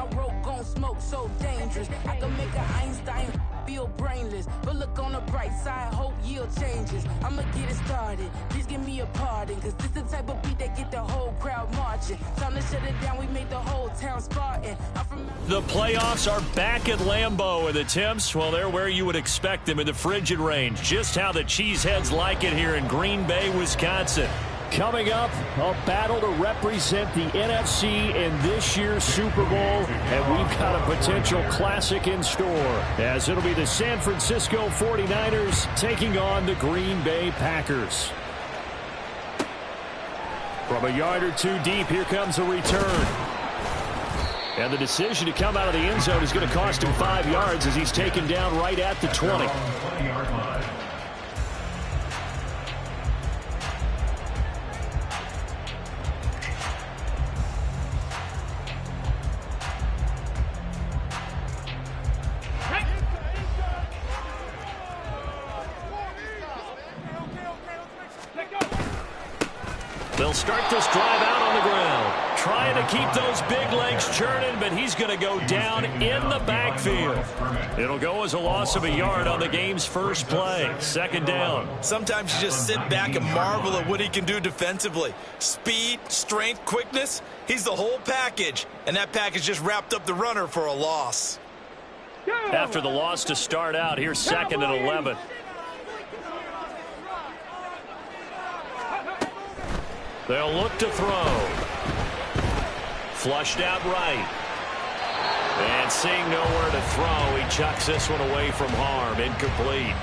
my rope gon' smoke so dangerous. I can make an Einstein feel brainless, but look on the bright side, hope yield changes. I'ma get it started, please give me a pardon, cause this the type of beat that get the whole crowd marching. Time to shut it down, we made the whole town Spartan. The playoffs are back at Lambeau, and the temps, well, they're where you would expect them in the frigid range. Just how the Cheeseheads like it here in Green Bay, Wisconsin. Coming up, a battle to represent the NFC in this year's Super Bowl, and we've got a potential classic in store, as it'll be the San Francisco 49ers taking on the Green Bay Packers. From a yard or two deep, here comes a return. And the decision to come out of the end zone is going to cost him 5 yards as he's taken down right at the 20. They'll start this drive out on the ground. Trying to keep those big legs churning, but he's going to go down in the backfield. It'll go as a loss of a yard on the game's first play. Second down. Sometimes you just sit back and marvel at what he can do defensively. Speed, strength, quickness. He's the whole package. And that package just wrapped up the runner for a loss. After the loss to start out, here's second and 11. They'll look to throw. Flushed out right. And seeing nowhere to throw, he chucks this one away from harm. Incomplete.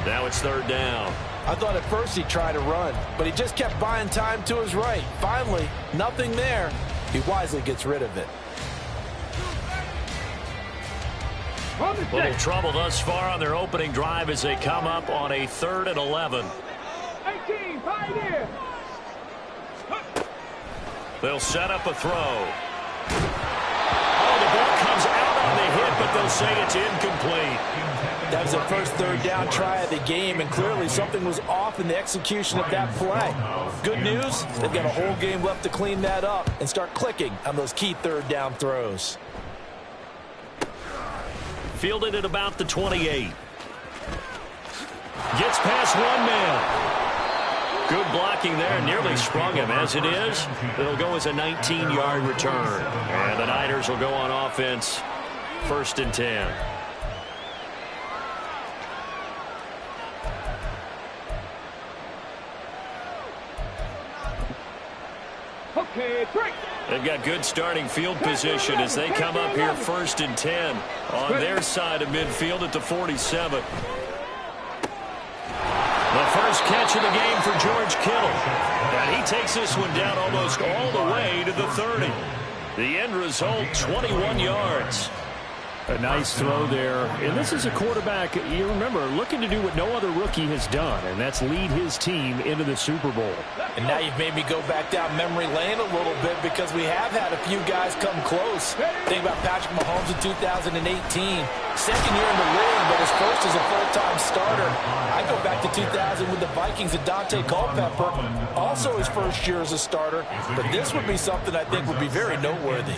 Now it's third down. I thought at first he'd try to run, but he just kept buying time to his right. Finally, nothing there. He wisely gets rid of it. Little trouble thus far on their opening drive as they come up on a 3rd and 11. 18, Pioneer. They'll set up a throw. Oh, the ball comes out on the hit, but they'll say it's incomplete. That was the first third down try of the game, and clearly something was off in the execution of that play. Good news, they've got a whole game left to clean that up and start clicking on those key third down throws. Fielded at about the 28. Gets past one man. Good blocking there, nearly sprung him. As it is, it'll go as a 19-yard return. And the Niners will go on offense, 1st and 10. Okay, break. They've got good starting field position as they come up here 1st and 10 on their side of midfield at the 47. The first catch of the game for George Kittle. And he takes this one down almost all the way to the 30. The end result, 21 yards. A nice throw there. And this is a quarterback, you remember, looking to do what no other rookie has done, and that's lead his team into the Super Bowl. And now you've made me go back down memory lane a little bit because we have had a few guys come close. Think about Patrick Mahomes in 2018. Second year in the league, but his first as a full-time starter. I go back to 2000 with the Vikings and Dante Culpepper. Also his first year as a starter. But this would be something I think would be very noteworthy.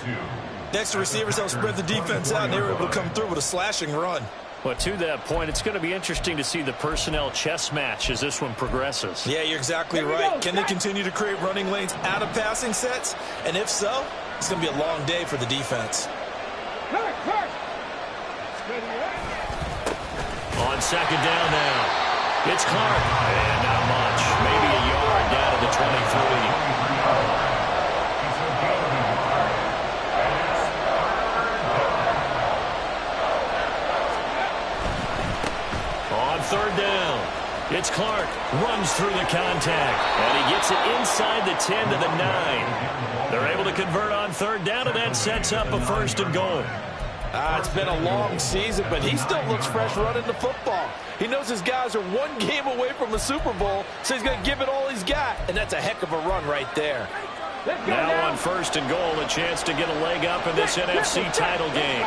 Next, the receivers help spread the defense out, and they were able to come through with a slashing run. Well, to that point, it's going to be interesting to see the personnel chess match as this one progresses. Yeah, you're exactly right. Can they continue to create running lanes out of passing sets? And if so, it's going to be a long day for the defense. On second down now, it's Clark. And not much. Maybe a yard down to the 23. Third down. It's Clark. Runs through the contact. And he gets it inside the 10 to the 9. They're able to convert on third down, and that sets up a 1st and goal. It's been a long season, but he still looks fresh running the football. He knows his guys are one game away from a Super Bowl, so he's going to give it all he's got. And that's a heck of a run right there. Now on 1st and goal, a chance to get a leg up in this NFC title game.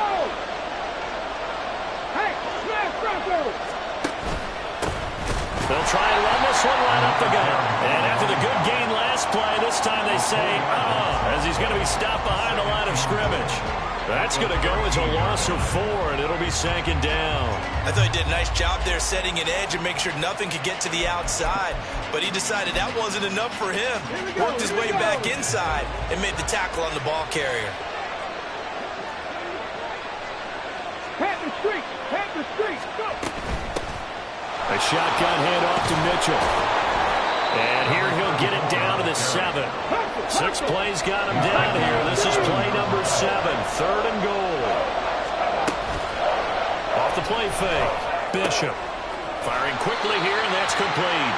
They'll try and run this one right up the gut. And after the good gain last play, this time they say, as he's going to be stopped behind the line of scrimmage. That's going to go as a loss of 4, and it'll be second down. I thought he did a nice job there setting an edge and making sure nothing could get to the outside. But he decided that wasn't enough for him. Worked his way back inside and made the tackle on the ball carrier. Panther streak, Panther streak, go! A shotgun handoff to Mitchell. And here he'll get it down to the 7. 6 plays got him down here. This is play number 7, 3rd and goal. Off the play fake, Bishop. Firing quickly here, and that's complete.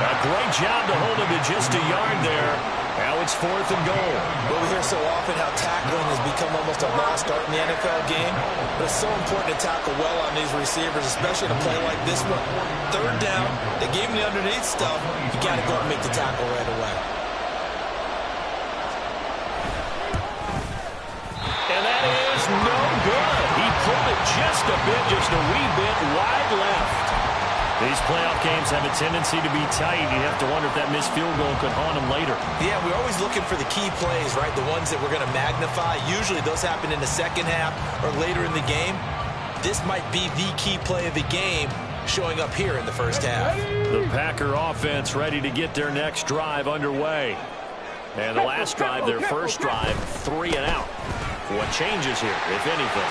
A great job to hold him to just a yard there. Now it's 4th and goal. Well, we hear so often how tackling has become almost a lost art in the NFL game. But it's so important to tackle well on these receivers, especially in a play like this one. 3rd down, they gave him the underneath stuff. You got to go and make the tackle right away. And that is no good. He pulled it just a bit, just a wee bit wide left. These playoff games have a tendency to be tight. You have to wonder if that missed field goal could haunt them later. Yeah, we're always looking for the key plays, right? The ones that we're going to magnify. Usually those happen in the second half or later in the game. This might be the key play of the game showing up here in the first half. The Packer offense ready to get their next drive underway. And the last drive, their first drive, 3 and out. What changes here, if anything?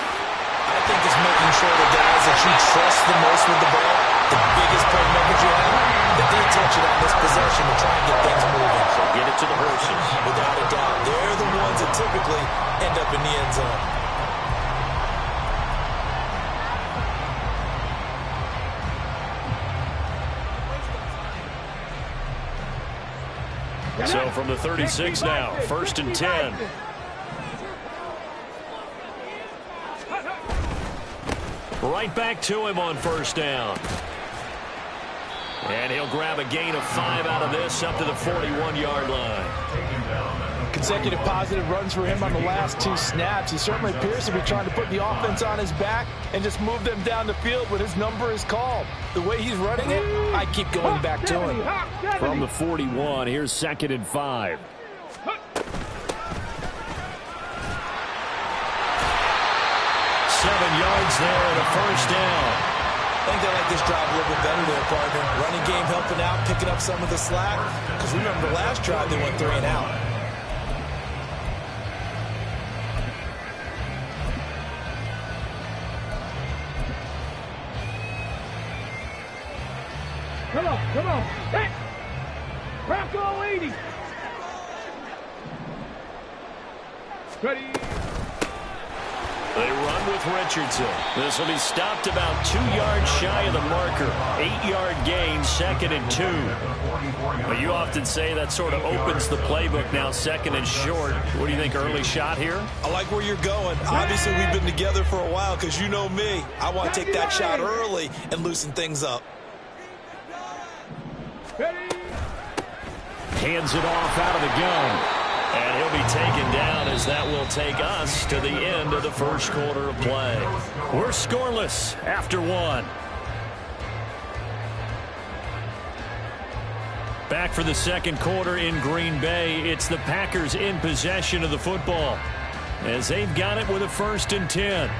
I think it's making sure the guys that you trust the most with the ball, the biggest playmakers you have, that they touch it on this possession to try and get things moving. So get it to the horses. Without a doubt. They're the ones that typically end up in the end zone. So from the 36 now, 1st and 10. Right back to him on 1st down. And he'll grab a gain of 5 out of this up to the 41-yard line. Consecutive positive runs for him on the last 2 snaps. He certainly appears to be trying to put the offense on his back and just move them down the field when his number is called. The way he's running it, I keep going back to him. From the 41, here's 2nd and 5. Yards there and a 1st down. I think they like this drive a little bit better there, partner. Running game helping out, picking up some of the slack. Because remember the last drive, they went 3 and out. Come on, come on. Hey! Bronco 80. Ready. They run with Richardson. This will be stopped about 2 yards shy of the marker. 8-yard gain, 2nd and 2. But you often say that sort of opens the playbook now, 2nd and short. What do you think, early shot here? I like where you're going. Obviously, we've been together for a while because you know me. I want to take that shot early and loosen things up. Hands it off out of the gun. And he'll be taken down as that will take us to the end of the first quarter of play. We're scoreless after 1. Back for the 2nd quarter in Green Bay. It's the Packers in possession of the football as they've got it with a 1st and 10.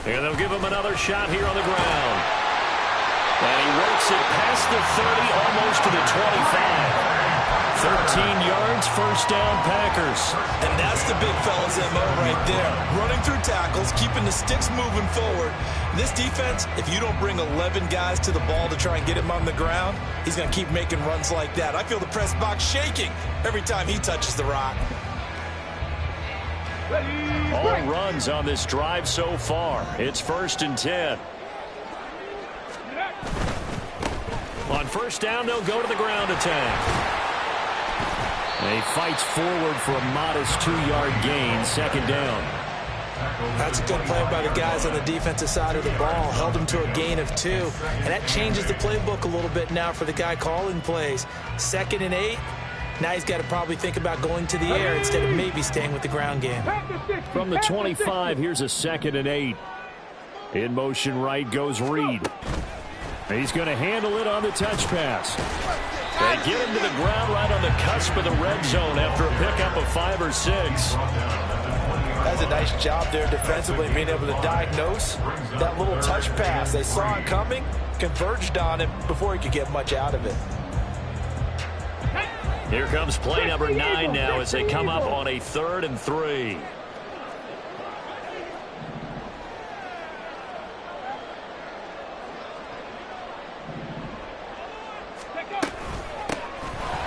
And they'll give him another shot here on the ground. And he works it past the 30, almost to the 25. 13 yards, 1st down, Packers. And that's the big fella's MO right there. Running through tackles, keeping the sticks moving forward. This defense, if you don't bring 11 guys to the ball to try and get him on the ground, he's going to keep making runs like that. I feel the press box shaking every time he touches the rock. All runs on this drive so far. It's 1st and 10. On 1st down, they'll go to the ground attack. And he fights forward for a modest 2-yard gain, 2nd down. That's a good play by the guys on the defensive side of the ball. Held him to a gain of 2. And that changes the playbook a little bit now for the guy calling plays. 2nd and 8. Now he's got to probably think about going to the air instead of maybe staying with the ground game. From the 25, here's a 2nd and 8. In motion right goes Reed. He's going to handle it on the touch pass. They get him to the ground right on the cusp of the red zone after a pickup of 5 or 6. That's a nice job there defensively, being able to diagnose that little touch pass. They saw it coming, converged on him before he could get much out of it. Here comes play number 9 now as they come up on a 3rd and 3.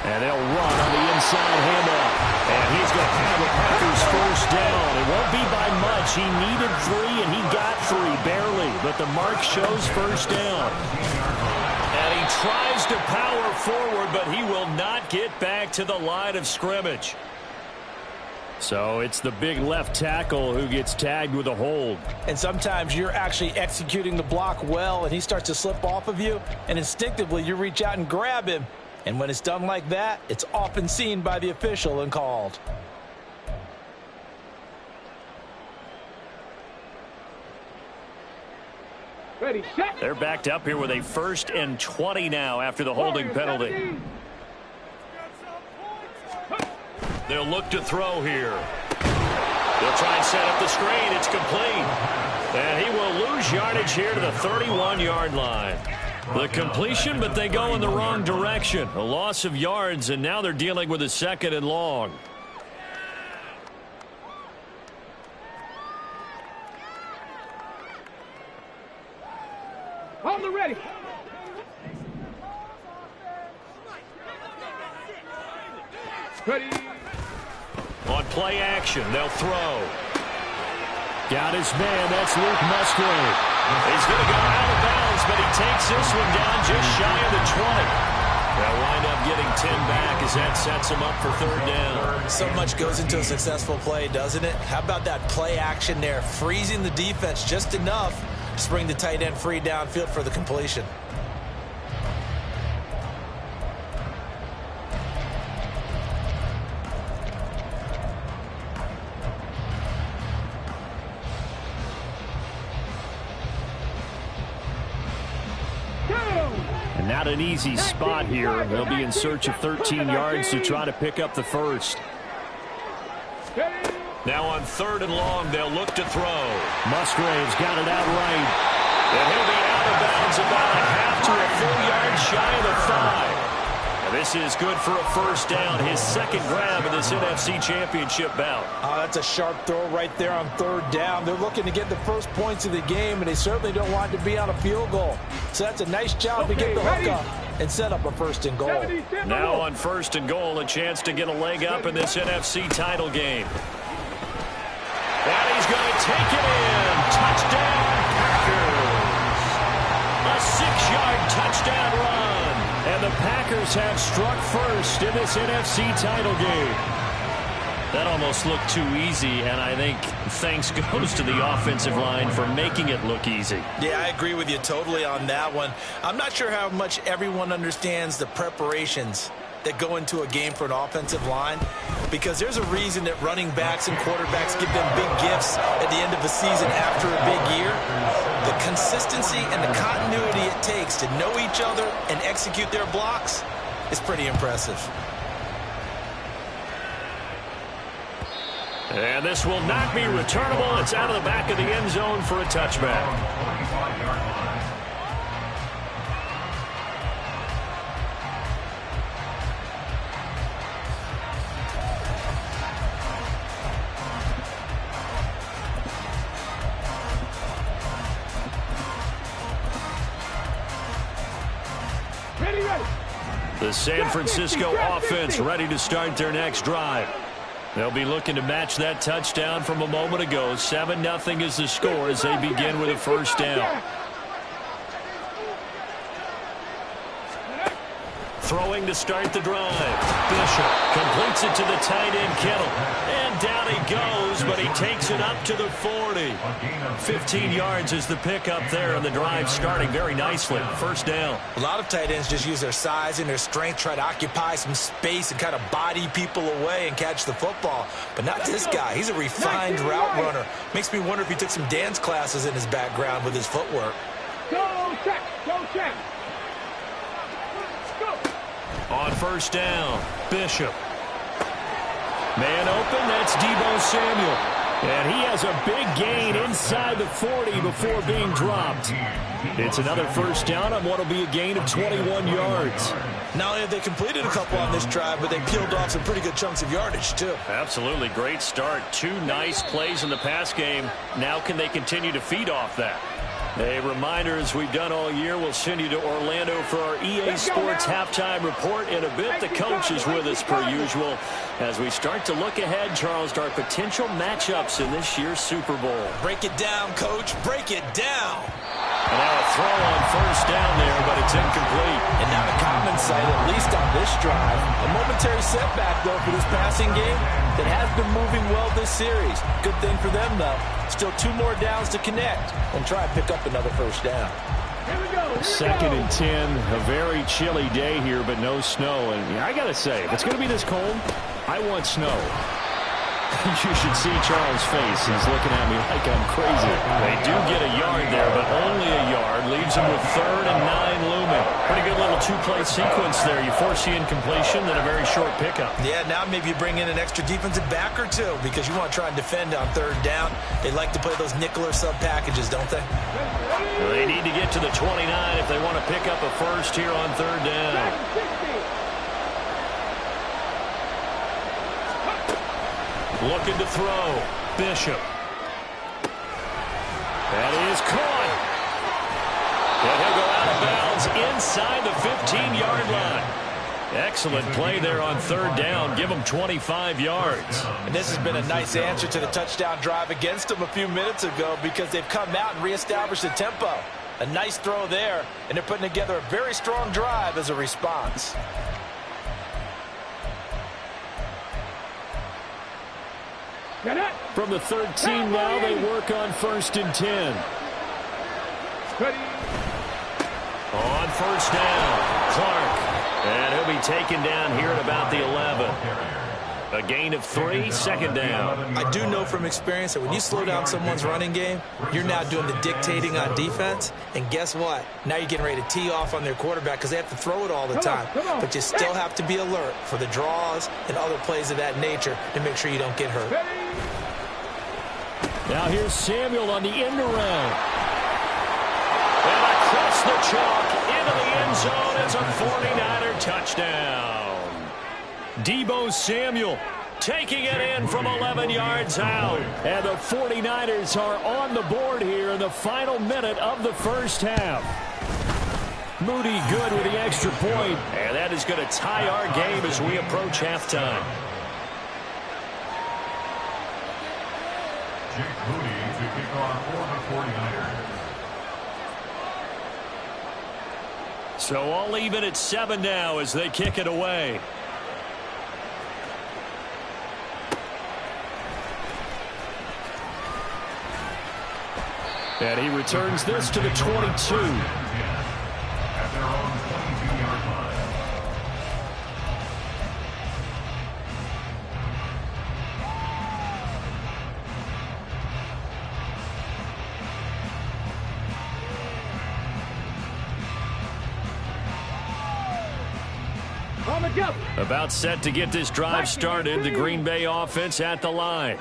And they'll run on the inside handoff. And he's going to have the Packers first down. It won't be by much. He needed 3, and he got 3, barely. But the mark shows first down. And he tries to power forward, but he will not get back to the line of scrimmage. So it's the big left tackle who gets tagged with a hold. And sometimes you're actually executing the block well, and he starts to slip off of you, and instinctively you reach out and grab him. And when it's done like that, it's often seen by the official and called. Ready, set. They're backed up here with a 1st and 20 now after the holding penalty. They'll look to throw here. They'll try and set up the screen. It's complete. And he will lose yardage here to the 31-yard line. The completion, but they go in the wrong direction. A loss of yards, and now they're dealing with a 2nd and long. On the ready. Ready. On play action, they'll throw. Got his man, that's Luke Musgrave. He's going to go out of bounds, but he takes this one down just shy of the 20. They'll wind up getting 10 back as that sets him up for 3rd down. So much goes into a successful play, doesn't it? How about that play action there, freezing the defense just enough to bring the tight end free downfield for the completion. And not an easy spot here. They'll be in search of 13 yards to try to pick up the first. Now on 3rd and long, they'll look to throw. Musgrave's got it out right. And he'll be out of bounds about a half to a full yard shy of the 5. And this is good for a first down, his 2nd grab in this NFC Championship bout. That's a sharp throw right there on 3rd down. They're looking to get the first points of the game, and they certainly don't want to be on a field goal. So that's a nice job to get the hook up and set up a 1st and goal. Now on 1st and goal, a chance to get a leg up in this NFC title game. And he's going to take it in. Touchdown, Packers. A 6-yard touchdown run. And the Packers have struck first in this NFC title game. That almost looked too easy, and I think thanks goes to the offensive line for making it look easy. Yeah, I agree with you totally on that one. I'm not sure how much everyone understands the preparations that go into a game for an offensive line, because there's a reason that running backs and quarterbacks give them big gifts at the end of the season after a big year. The consistency and the continuity it takes to know each other and execute their blocks is pretty impressive. And this will not be returnable. It's out of the back of the end zone for a touchback. The San Francisco offense ready to start their next drive. They'll be looking to match that touchdown from a moment ago. 7-0 is the score as they begin with a first down. Throwing to start the drive. Bishop completes it to the tight end, Kittle. And down he goes, but he takes it up to the 40. 15 yards is the pickup there, and the drive starting very nicely. First down. A lot of tight ends just use their size and their strength, try to occupy some space and kind of body people away and catch the football. But not this guy. He's a refined route runner. Makes me wonder if he took some dance classes in his background with his footwork. Go check. Go check. On first down, Bishop. Man open, that's Deebo Samuel. And he has a big gain inside the 40 before being dropped. It's another first down on what will be a gain of 21 yards. Not only have they completed a couple on this drive, but they peeled off some pretty good chunks of yardage, too. Absolutely great start. 2 nice plays in the pass game. Now can they continue to feed off that? A reminder, as we've done all year, we'll send you to Orlando for our EA Sports halftime report in a bit. The coach is with us per usual as we start to look ahead, Charles, to our potential matchups in this year's Super Bowl. Break it down, Coach. Break it down. And now a throw on first down there, but it's incomplete. And not a common sight, at least on this drive. A momentary setback, though, for this passing game that has been moving well this series. Good thing for them, though. Still 2 more downs to connect and try and pick up another first down. Second and 10, a very chilly day here, but no snow. And I got to say, if it's going to be this cold, I want snow. You should see Charles' face. He's looking at me like I'm crazy. They do get a yard there, but only a yard. Leaves them with 3rd and 9 looming. Pretty good little 2-play sequence there. You force the incompletion, then a very short pickup. Yeah, now maybe you bring in an extra defensive back or 2 because you want to try and defend on 3rd down. They like to play those nickel or sub packages, don't they? Well, they need to get to the 29 if they want to pick up a first here on 3rd down. Looking to throw. Bishop. That is caught. And he'll go out of bounds inside the 15-yard line. Excellent play there on 3rd down. Give them 25 yards. And this has been a nice answer to the touchdown drive against them a few minutes ago because they've come out and reestablished the tempo. A nice throw there, and they're putting together a very strong drive as a response. From the 13 now, they work on 1st and 10. On first down, Clark. And he'll be taken down here at about the 11. A gain of 3, 2nd down. I do know from experience that when you slow down someone's running game, you're now doing the dictating on defense. And guess what? Now you're getting ready to tee off on their quarterback because they have to throw it all the time. But you still have to be alert for the draws and other plays of that nature to make sure you don't get hurt. Now here's Samuel on the end around. And across the chalk into the end zone. It's a 49er touchdown. Deebo Samuel taking it in from 11 yards out. And the 49ers are on the board here in the final minute of the first half. Moody good with the extra point. And that is going to tie our game as we approach halftime. Jake Moody to kick off for the 49ers. So all even at 7 now as they kick it away. And he returns this to the 22. At their own 22-yard line. About set to get this drive started. The Green Bay offense at the line.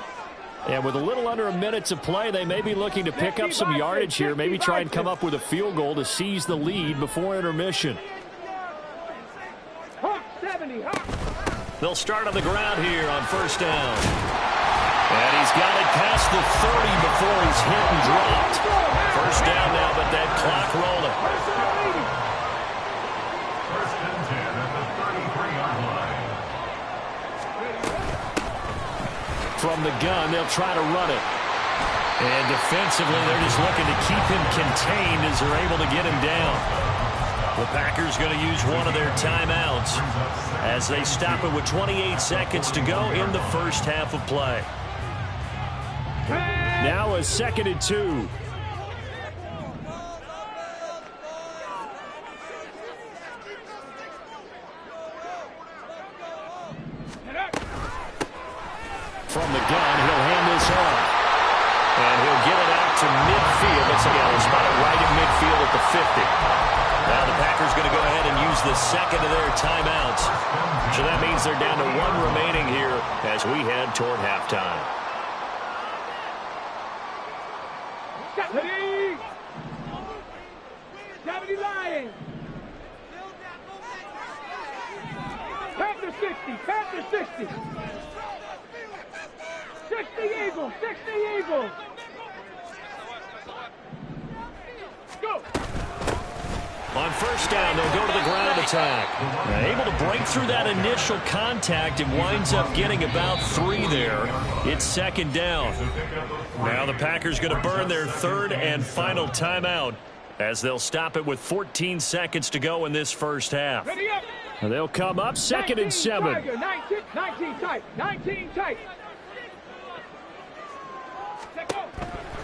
And with a little under a minute to play, they may be looking to pick up some yardage here. Maybe try and come up with a field goal to seize the lead before intermission. They'll start on the ground here on first down. And he's got it past the 30 before he's hit and dropped. First down now, but that clock rolling. First and 10 at the 33-yard line. From the gun, they'll try to run it. And defensively, they're just looking to keep him contained as they're able to get him down. The Packers going to use one of their timeouts as they stop it with 28 seconds to go in the first half of play. Now a 2nd and 2. From the gun, he'll hand this off. And he'll get it out to midfield. Let's see, he'll spot it right in midfield at the 50. Now the Packers going to go ahead and use the second of their timeouts. So that means they're down to 1 remaining here as we head toward halftime. Deputy Lions. Panther 60. Panther 60. 60 Eagles. 60 Eagles. Go. On first down, they'll go to the ground attack. Able to break through that initial contact and winds up getting about 3 there. It's 2nd down. Now the Packers going to burn their 3rd and final timeout as they'll stop it with 14 seconds to go in this first half. They'll come up 2nd and 7. 19 tight. 19 tight.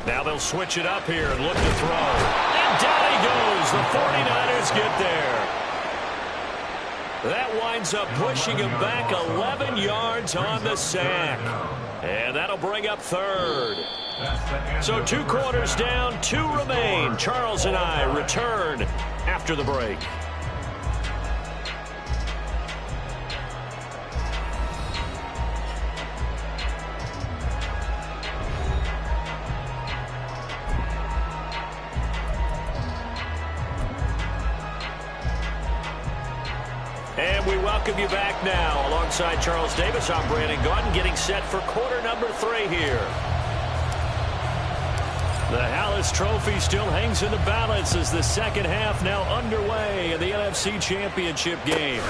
Now they'll switch it up here and look to throw. And down he goes. The 49ers get there. That winds up pushing him back 11 yards on the sack. And that'll bring up 3rd. So 2 quarters down, 2 remain. Charles and I return after the break. And we welcome you back now. Alongside Charles Davis, I'm Brandon Gaudin, getting set for quarter number 3 here. The Hallis Trophy still hangs in the balance as the second half now underway in the NFC Championship game.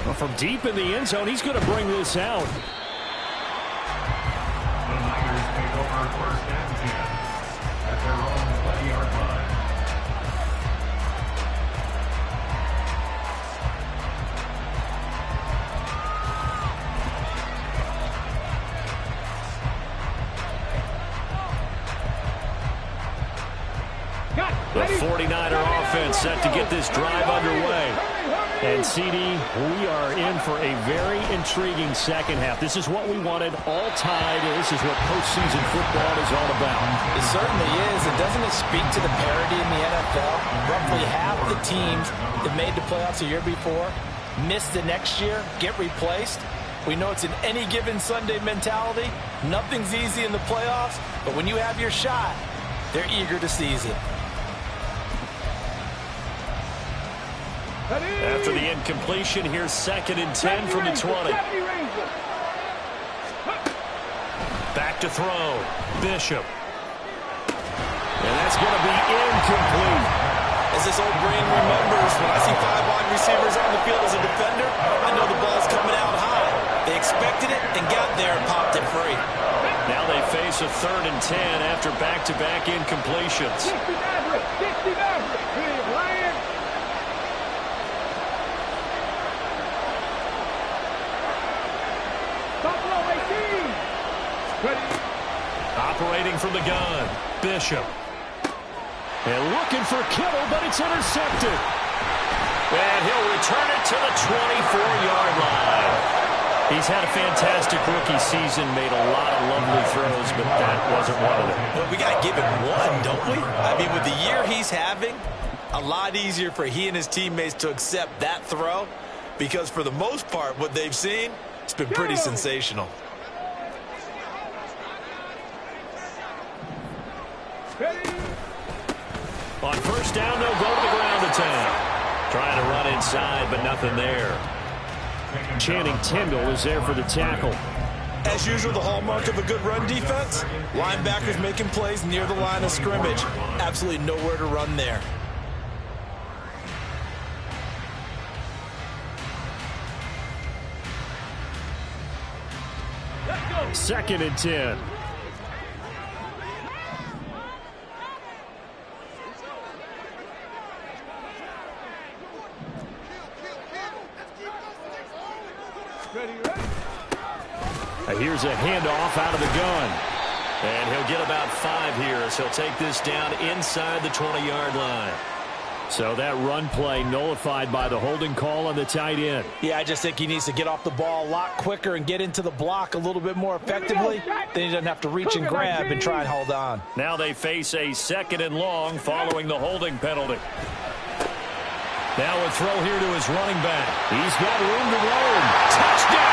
Well, from deep in the end zone, he's going to bring this out. The Niners take over 1st and 10 at their own 20-yard line. The 49er offense set to get this drive underway. And, CD, we are in for a very intriguing second half. This is what we wanted, all tied. This is what postseason football is all about. It certainly is. And doesn't it speak to the parity in the NFL? Roughly half the teams that made the playoffs a year before miss the next year, get replaced. We know it's an any given Sunday mentality. Nothing's easy in the playoffs, but when you have your shot, they're eager to seize it. After the incompletion, here's 2nd and 10 from the 20. Back to throw. Bishop. And that's going to be incomplete. As this old brain remembers, when I see 5 wide receivers on the field as a defender, I know the ball's coming out high. They expected it and got there and popped it free. Now they face a 3rd and 10 after back-to-back incompletions. 60 Lions. Buffalo 18. Operating from the gun, Bishop. And looking for Kittle, but it's intercepted. And he'll return it to the 24-yard line. He's had a fantastic rookie season, made a lot of lovely throws, but that wasn't one of them. Well, we got to give him one, don't we? I mean, with the year he's having, a lot easier for he and his teammates to accept that throw because for the most part, what they've seen, it's been pretty sensational. On first down, they'll go to the ground attack. Trying to run inside, but nothing there. Channing Tindall is there for the tackle. As usual, the hallmark of a good run defense, linebackers making plays near the line of scrimmage. Absolutely nowhere to run there. Second and 10. Here's a handoff out of the gun. And he'll get about 5 here as he'll take this down inside the 20-yard line. So that run play nullified by the holding call on the tight end. Yeah, I just think he needs to get off the ball a lot quicker and get into the block a little bit more effectively. Then he doesn't have to reach and grab and try and hold on. Now they face a 2nd and long following the holding penalty. Now a throw here to his running back. He's got room to roam. Touchdown,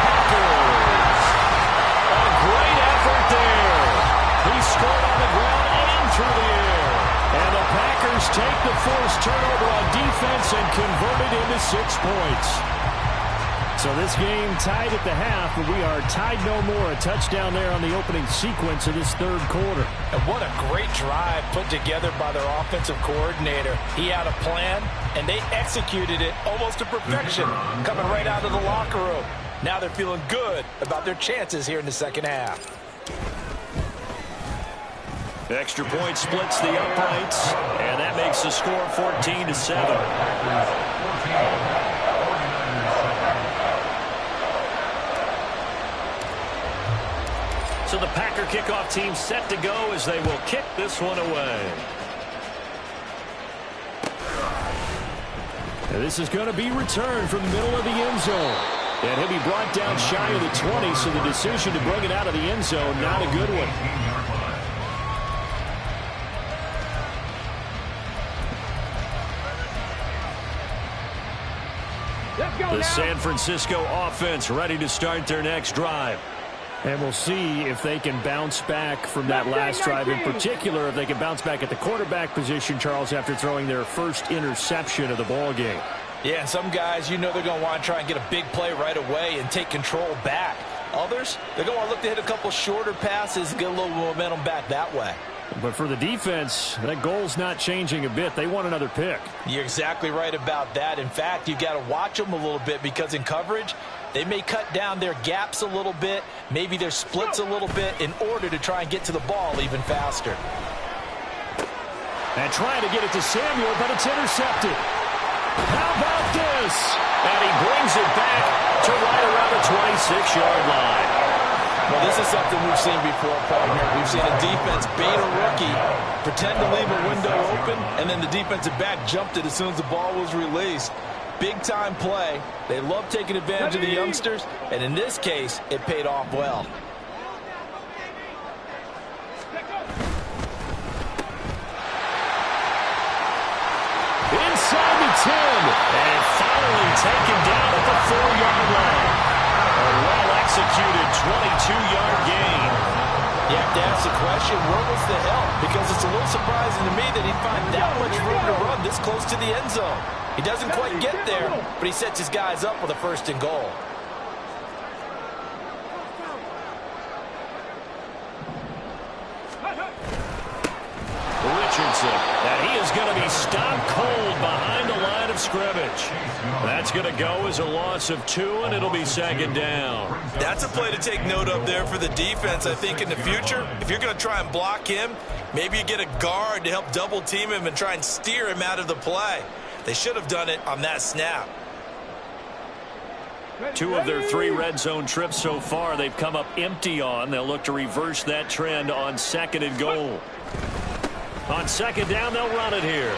Packers! A great effort there. He scored on the ground and through the air. And the Packers take the forced turnover on defense and convert it into 6 points. So this game tied at the half, but we are tied no more. A touchdown there on the opening sequence of this 3rd quarter. And what a great drive put together by their offensive coordinator. He had a plan, and they executed it almost to perfection, coming right out of the locker room. Now they're feeling good about their chances here in the 2nd half. The extra point splits the uprights, and that makes the score 14-7. So the Packer kickoff team set to go as they will kick this one away. And this is going to be returned from the middle of the end zone. And he'll be brought down shy of the 20, so the decision to bring it out of the end zone, not a good one. The San Francisco offense ready to start their next drive. And we'll see if they can bounce back from that last drive. In particular, if they can bounce back at the quarterback position, Charles, after throwing their first interception of the ball game. Yeah, and some guys, you know they're going to want to try and get a big play right away and take control back. Others, they're going to want to look to hit a couple shorter passes, get a little momentum back that way. But for the defense, that goal's not changing a bit. They want another pick. You're exactly right about that. In fact, you've got to watch them a little bit because in coverage, they may cut down their gaps a little bit, maybe their splits a little bit in order to try and get to the ball even faster. And trying to get it to Samuel, but it's intercepted. How about this? And he brings it back to right around the 26-yard line. Well, this is something we've seen before, partner. We've seen a defense bait a rookie, pretend to leave a window open, and then the defensive back jumped it as soon as the ball was released. Big-time play. They love taking advantage of the youngsters, and in this case, it paid off well. Inside the 10. And finally taken down at the 4-yard line. A well-executed 22-yard gain. You have to ask the question, where was the help? Because it's a little surprising to me that he'd find that much room to run this close to the end zone. He doesn't quite get there, but he sets his guys up with a 1st and goal. Richardson, and he is going to be stopped cold behind the line of scrimmage. That's going to go as a loss of 2, and it'll be 2nd down. That's a play to take note of there for the defense. I think in the future, if you're going to try and block him, maybe you get a guard to help double team him and try and steer him out of the play. They should have done it on that snap. 2 of their 3 red zone trips so far they've come up empty on. They'll look to reverse that trend on 2nd and goal. On 2nd down, they'll run it here.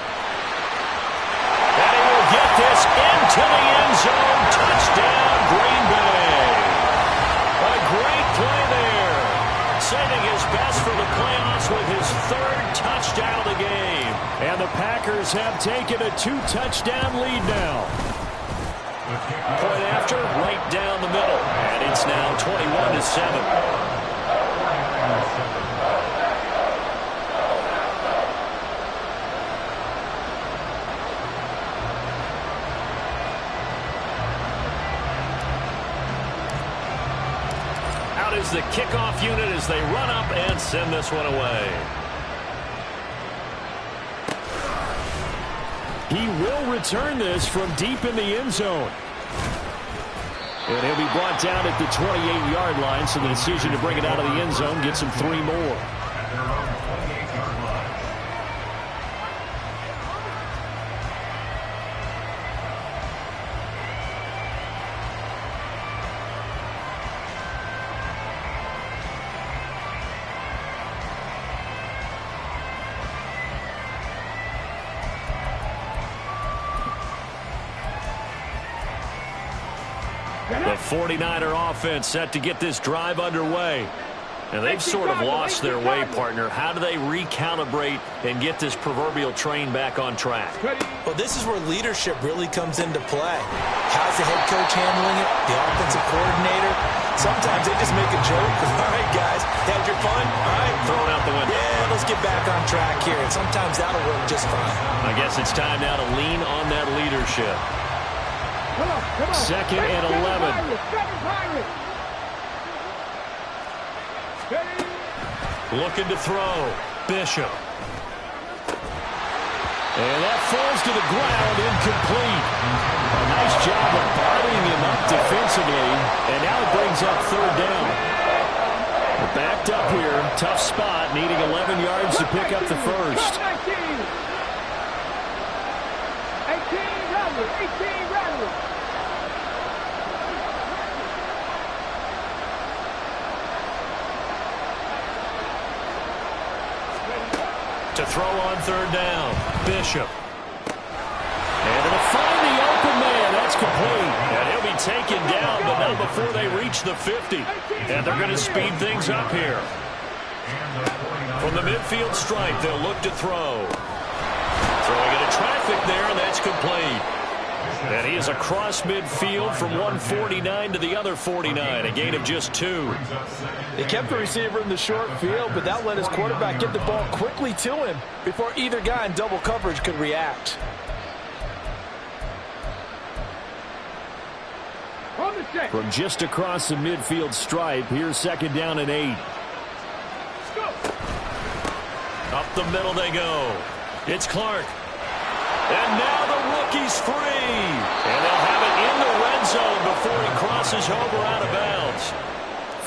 And he will get this into the end zone. Touchdown, Green Bay. A great play there. Saving his best for the playoffs with his 3rd touchdown of the game. And the Packers have taken a 2-touchdown lead now. Point after, right down the middle. And it's now 21-7. Is the kickoff unit as they run up and send this one away. He will return this from deep in the end zone. And he'll be brought down at the 28-yard line, so the decision to bring it out of the end zone gets him 3 more. The 49er offense set to get this drive underway. And they've sort of lost their way, partner. How do they recalibrate and get this proverbial train back on track? Well, this is where leadership really comes into play. How's the head coach handling it? The offensive coordinator? Sometimes they just make a joke. All right, guys, had your fun? All right. Throw it out the window. Yeah, let's get back on track here. And sometimes that'll work just fine. I guess it's time now to lean on that leadership. Come on. Second and 11. Looking to throw. Bishop. And that falls to the ground, incomplete. A nice job of bodying him up defensively. And now it brings up third down. We're backed up here. Tough spot, needing 11 yards to pick up the first. 18 Rattler. To throw on third down. Bishop. And it'll find the open man. That's complete. And he'll be taken down, but not before they reach the 50. And they're going to speed things up here. From the midfield stripe, they'll look to throw. Throwing into traffic there, and that's complete. And he is across midfield from 149 to the other 49, a gain of just 2. They kept the receiver in the short field, but that let his quarterback get the ball quickly to him before either guy in double coverage could react. From just across the midfield stripe, here's second down and 8. Up the middle they go. It's Clark. And now the rookie's free. And they'll have it in the red zone before he crosses over out of bounds.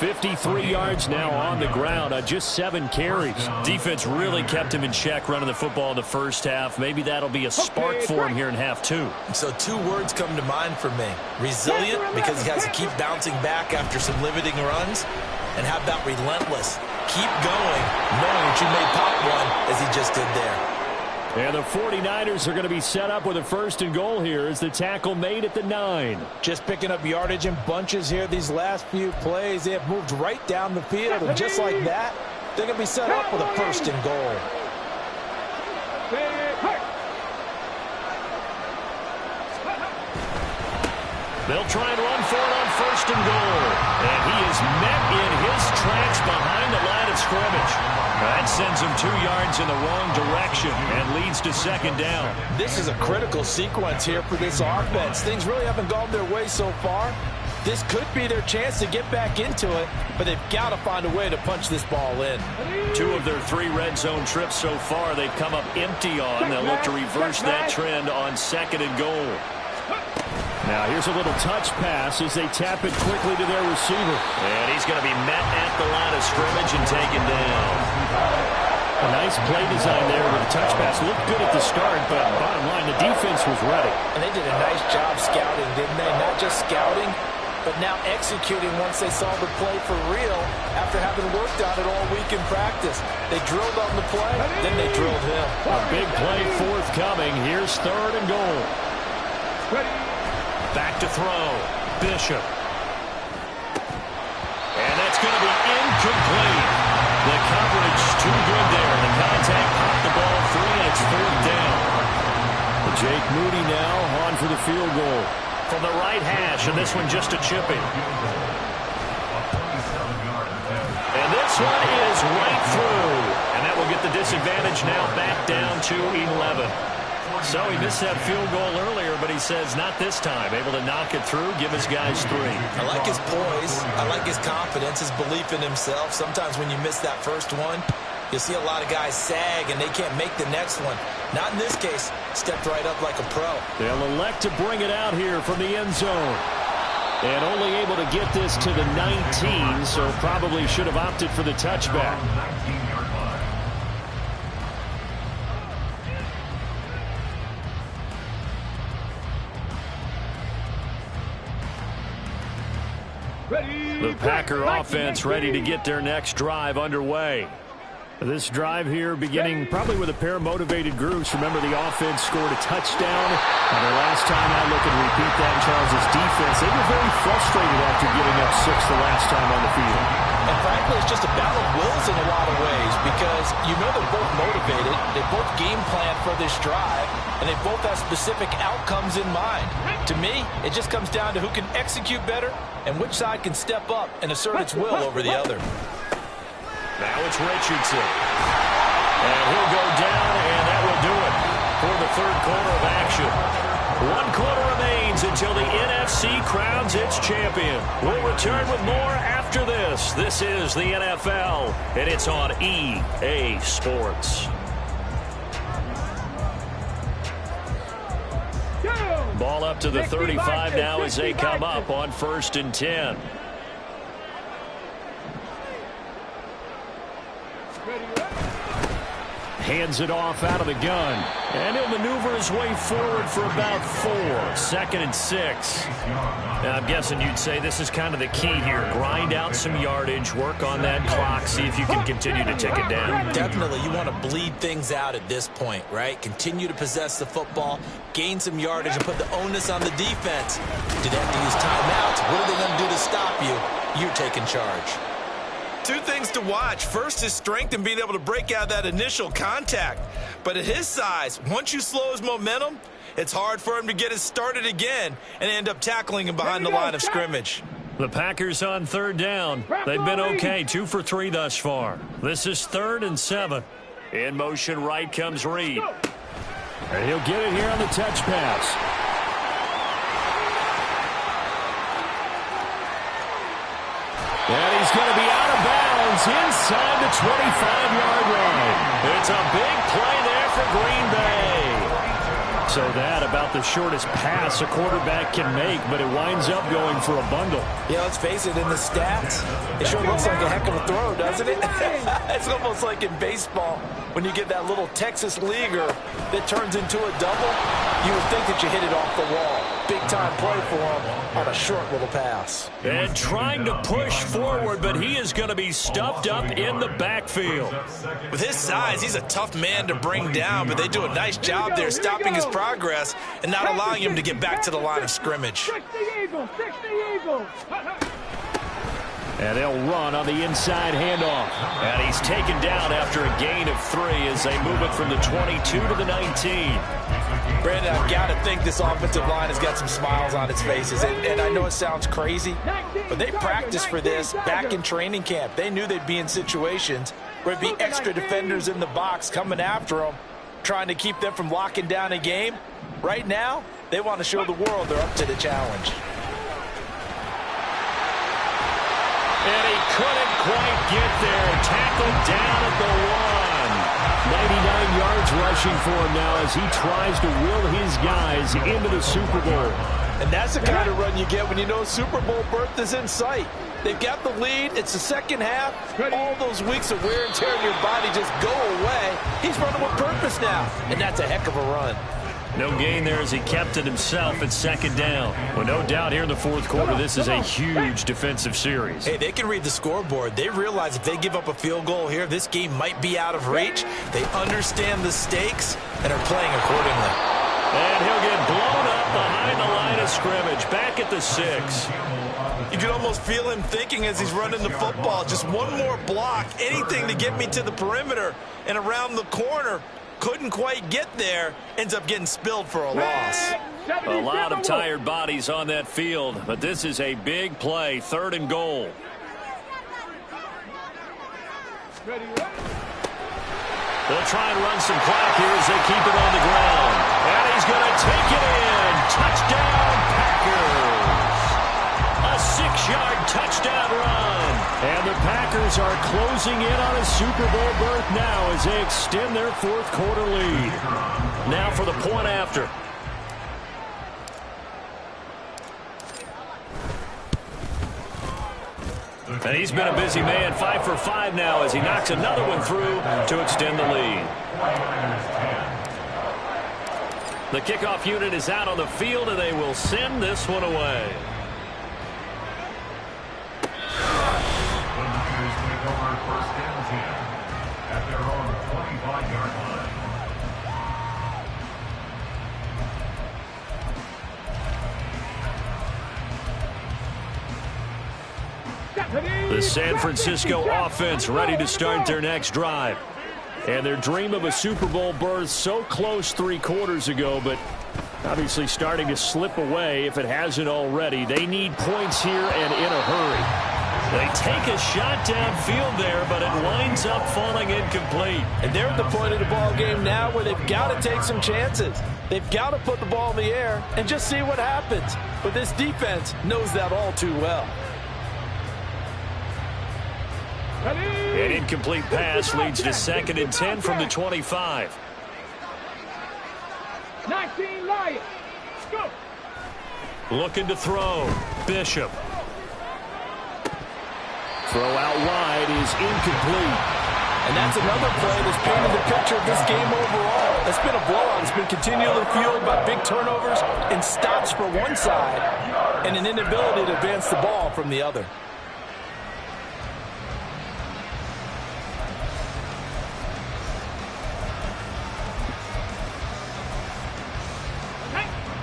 53 yards now on the ground on just 7 carries. Defense really kept him in check running the football in the first half. Maybe that'll be a spark for him here in half 2. So 2 words come to mind for me. Resilient, because he has to keep bouncing back after some limiting runs. And how about relentless? Keep going, knowing that you may pop one, as he just did there. And the 49ers are going to be set up with a first and goal here as the tackle made at the 9. Just picking up yardage in bunches here these last few plays. They have moved right down the field, and just like that, they're going to be set up with a first and goal. They'll try and run for it on first and goal. And he is met in his tracks behind the line of scrimmage. That sends him 2 yards in the wrong direction and leads to second down. This is a critical sequence here for this offense. Things really haven't gone their way so far. This could be their chance to get back into it, but they've got to find a way to punch this ball in. 2 of their 3 red zone trips so far they've come up empty on. They'll look to reverse that trend on second and goal. Now here's a little touch pass as they tap it quickly to their receiver. And he's going to be met at the line of scrimmage and taken down. A nice play design there with a touch pass. Looked good at the start, but bottom line, the defense was ready. And they did a nice job scouting, didn't they? Not just scouting, but now executing once they saw the play for real after having worked on it all week in practice. They drilled on the play, then they drilled him. A big play forthcoming. Here's third and goal. Back to throw. Bishop. And that's going to be incomplete. The coverage too good there. The contact popped the ball free, and it's fourth down. Jake Moody now on for the field goal. From the right hash, and this one just a chipping. And this one is right through. And that will get the disadvantage now back down to 11. So he missed that field goal earlier, but he says not this time. Able to knock it through, give his guys 3. I like his poise. I like his confidence, his belief in himself. Sometimes when you miss that first one, you'll see a lot of guys sag and they can't make the next one. Not in this case. Stepped right up like a pro. They'll elect to bring it out here from the end zone. And only able to get this to the 19, so probably should have opted for the touchback. The Packer offense ready to get their next drive underway. This drive here beginning probably with a pair of motivated groups. Remember, the offense scored a touchdown on their last this time out, looking to repeat that in Charles' defense. They were very frustrated after giving up 6 the last time on the field. And frankly, it's just a battle of wills in a lot of ways because you know they're both motivated. They both game plan for this drive, and they both have specific outcomes in mind. To me, it just comes down to who can execute better and which side can step up and assert its will over the other. Now it's Richardson. And he'll go down, and that will do it for the third quarter of action. 1 quarter remains until the NFC crowns its champion. We'll return with more after this. This is the NFL, and it's on EA Sports. Ball up to the 35 now as they come up on 1st and 10. Hands it off out of the gun. And he'll maneuver his way forward for about 4. 2nd and 6. Now, I'm guessing you'd say this is kind of the key here. Grind out some yardage, work on that clock, see if you can continue to take it down. Definitely, you want to bleed things out at this point, right? Continue to possess the football, gain some yardage, and put the onus on the defense. Do they have to use timeouts? What are they going to do to stop you? You're taking charge. 2 things to watch. First, his strength and being able to break out that initial contact. But at his size, once you slow his momentum, it's hard for him to get it started again and end up tackling him behind the line of scrimmage. The Packers on 3rd down. They've been okay, 2 for 3 thus far. This is 3rd and 7. In motion right comes Reed. And he'll get it here on the touch pass. And he's going to be out of bounds inside the 25-yard line. It's a big play there for Green Bay. So that about the shortest pass a quarterback can make, but it winds up going for a bundle. Yeah, let's face it, in the stats, it sure looks like a heck of a throw, doesn't it? It's almost like in baseball when you get that little Texas leaguer that turns into a double. You would think that you hit it off the wall. Big-time play for him on a short little pass. And trying to push forward, but he is going to be stuffed up in the backfield. With his size, he's a tough man to bring down, but they do a nice job there stopping his progress and not allowing him to get back to the line of scrimmage. And they'll run on the inside handoff. And he's taken down after a gain of 3 as they move it from the 22 to the 19. Brandon, I've got to think this offensive line has got some smiles on its faces. And I know it sounds crazy, but they practiced for this back in training camp. They knew they'd be in situations where it'd be extra defenders in the box coming after them, trying to keep them from locking down a game. Right now, they want to show the world they're up to the challenge. And he couldn't quite get there. Tackled down at the 1. 99 yards rushing for him now as he tries to will his guys into the Super Bowl. And that's the kind of run you get when you know Super Bowl berth is in sight. They've got the lead. It's the second half. All those weeks of wear and tear in your body just go away. He's running with purpose now, and that's a heck of a run. No gain there as he kept it himself at 2nd down. Well, no doubt here in the 4th quarter, this is a huge defensive series. Hey, they can read the scoreboard. They realize if they give up a field goal here, this game might be out of reach. They understand the stakes and are playing accordingly. And he'll get blown up behind the line of scrimmage, back at the 6. You can almost feel him thinking as he's running the football, just one more block, anything to get me to the perimeter and around the corner. Couldn't quite get there, ends up getting spilled for a loss. A lot of tired bodies on that field, but this is a big play, 3rd and goal. They'll try and run some clock here as they keep it on the ground. And he's going to take it in. Touchdown, Packers. A 6-yard touchdown run. And the Packers are closing in on a Super Bowl berth now as they extend their 4th quarter lead. Now for the point after. And he's been a busy man, 5 for 5 now as he knocks another one through to extend the lead. The kickoff unit is out on the field, and they will send this one away. The Niners take over 1st and 10 at their own 25-yard line. The San Francisco offense ready to start their next drive. And their dream of a Super Bowl berth so close 3 quarters ago, but obviously starting to slip away if it hasn't already. They need points here and in a hurry. They take a shot downfield there, but it winds up falling incomplete. And they're at the point of the ball game now where they've got to take some chances. They've got to put the ball in the air and just see what happens. But this defense knows that all too well. An incomplete pass leads to 2nd and 10 from the 25. 19 Lions. Go. Looking to throw. Bishop. Throw out wide is incomplete. And that's another play that's painted the picture of this game overall. It's been a blowout. It's been continually fueled by big turnovers and stops for one side and an inability to advance the ball from the other.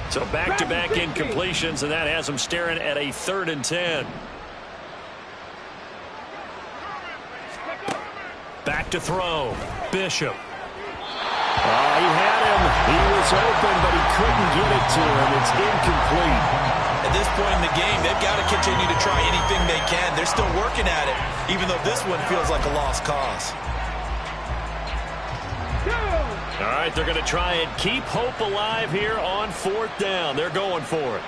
So back-to-back incompletions, and that has them staring at a 3rd and 10. Back to throw. Bishop. He had him. He was open, but he couldn't get it to him. It's incomplete. At this point in the game, they've got to continue to try anything they can. They're still working at it, even though this one feels like a lost cause. All right, they're going to try and keep hope alive here on 4th down. They're going for it.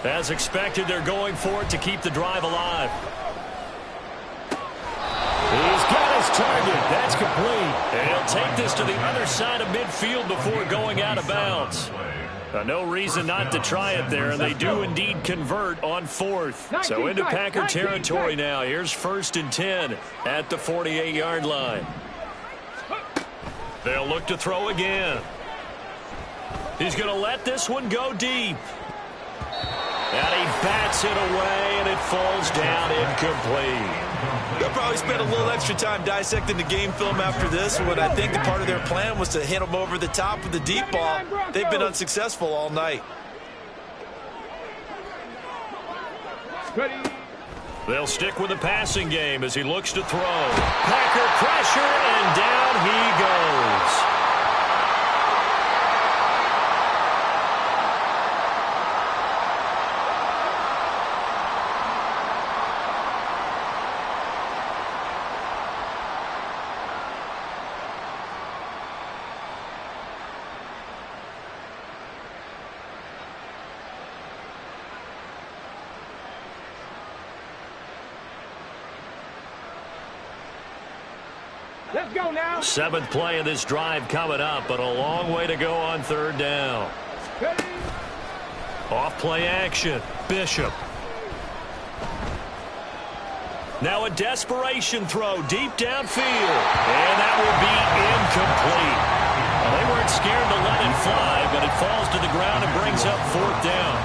As expected, they're going for it to keep the drive alive. He's got his target. That's complete. And he'll take this to the other side of midfield before going out of bounds. No reason not to try it there, and they do indeed convert on 4th. So into Packer territory now. Here's 1st and 10 at the 48-yard line. They'll look to throw again. He's going to let this one go deep. And he bats it away, and it falls down incomplete. They'll probably spend a little extra time dissecting the game film after this one. I think the part of their plan was to hit them over the top with the deep ball. They've been unsuccessful all night. They'll stick with the passing game as he looks to throw. Packer pressure, and down he goes. Let's go now. 7th play of this drive coming up, but a long way to go on 3rd down. Off play action. Bishop. Now a desperation throw deep downfield. And that will be incomplete. Well, they weren't scared to let it fly, but it falls to the ground and brings up 4th down.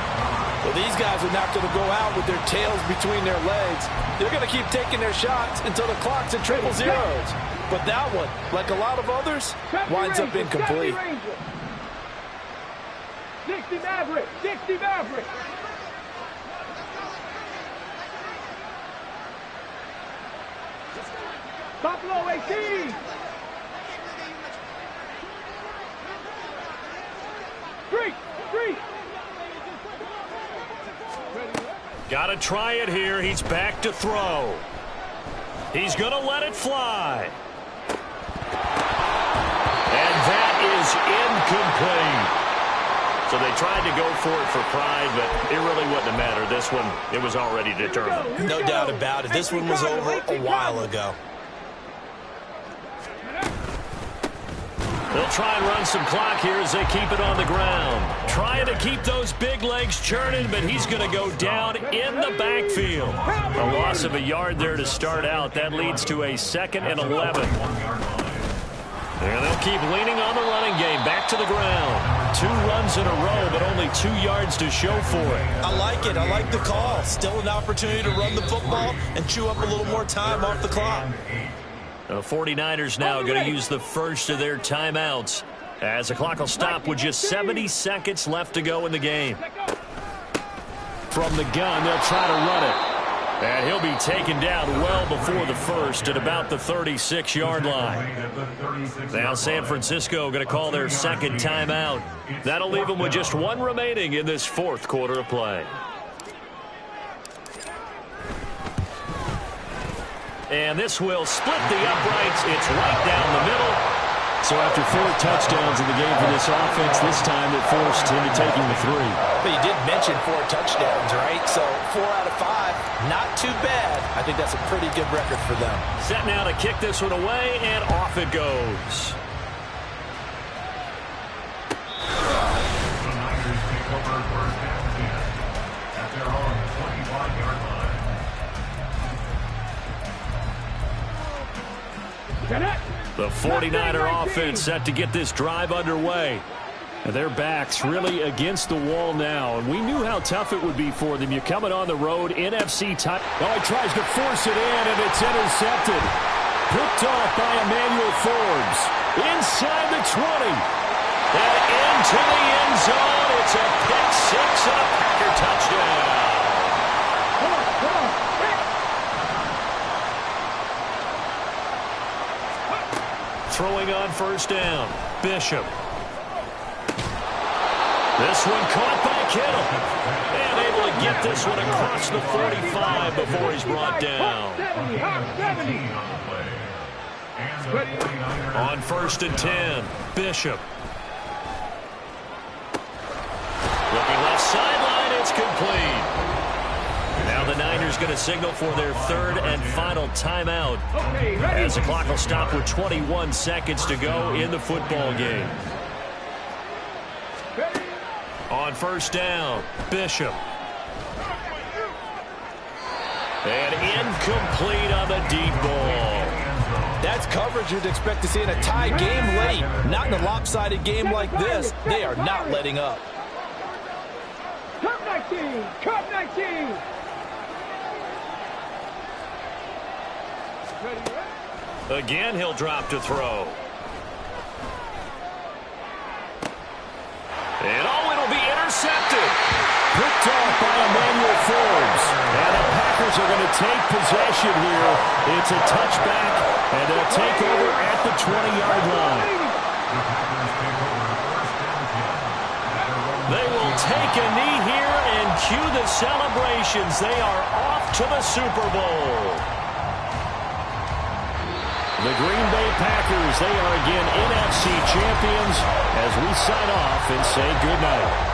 Well, these guys are not going to go out with their tails between their legs. They're going to keep taking their shots until the clock's at triple zeros. But that one, like a lot of others, winds up incomplete. 60 Maverick, 60 Maverick. Buffalo 18. 3. Got to try it here. He's back to throw. He's going to let it fly. And that is incomplete. So they tried to go for it for pride, but it really wouldn't have mattered. This one, it was already determined. No doubt about it. This one was over a while ago. They'll try and run some clock here as they keep it on the ground. Trying to keep those big legs churning, but he's going to go down in the backfield. A loss of a yard there to start out. That leads to a 2nd and 11. And they'll keep leaning on the running game. Back to the ground. 2 runs in a row, but only 2 yards to show for it. I like it. I like the call. Still an opportunity to run the football and chew up a little more time off the clock. The 49ers now going to use the first of their timeouts as the clock will stop with just 70 seconds left to go in the game. From the gun, they'll try to run it. And he'll be taken down well before the first at about the 36-yard line. Now San Francisco going to call their second timeout. That'll leave them with just one remaining in this fourth quarter of play. And this will split the uprights. It's right down the middle. So after 4 touchdowns in the game for this offense, this time it forced into taking the 3. But you did mention 4 touchdowns, right? So 4 out of 5, not too bad. I think that's a pretty good record for them. Set now to kick this one away, and off it goes. The Niners take over first and 10 at their own 25-yard line. The 49er offense set to get this drive underway. And their backs really against the wall now. And we knew how tough it would be for them. You're coming on the road, NFC time. Oh, he tries to force it in, and it's intercepted. Picked off by Emmanuel Forbes. Inside the 20. And into the end zone. It's a pick six and a Packer touchdown. Throwing on first down. Bishop. This one caught by Kittle. And able to get this one across the 45 before he's brought down. On first and 10, Bishop. Looking left sideline, it's complete. Now the Niners going to signal for their third and final timeout as the clock will stop with 21 seconds to go in the football game. On first down, Bishop. And incomplete on the deep ball. That's coverage you'd expect to see in a tie game late. Not in a lopsided game like this. They are not letting up. Cup 19! Cup 19! Again, he'll drop to throw. And it'll be intercepted. Picked off by Emmanuel Forbes. And the Packers are going to take possession here. It's a touchback, and they'll take over at the 20-yard line. They will take a knee here and cue the celebrations. They are off to the Super Bowl. The Green Bay Packers, they are again NFC champions as we sign off and say goodnight.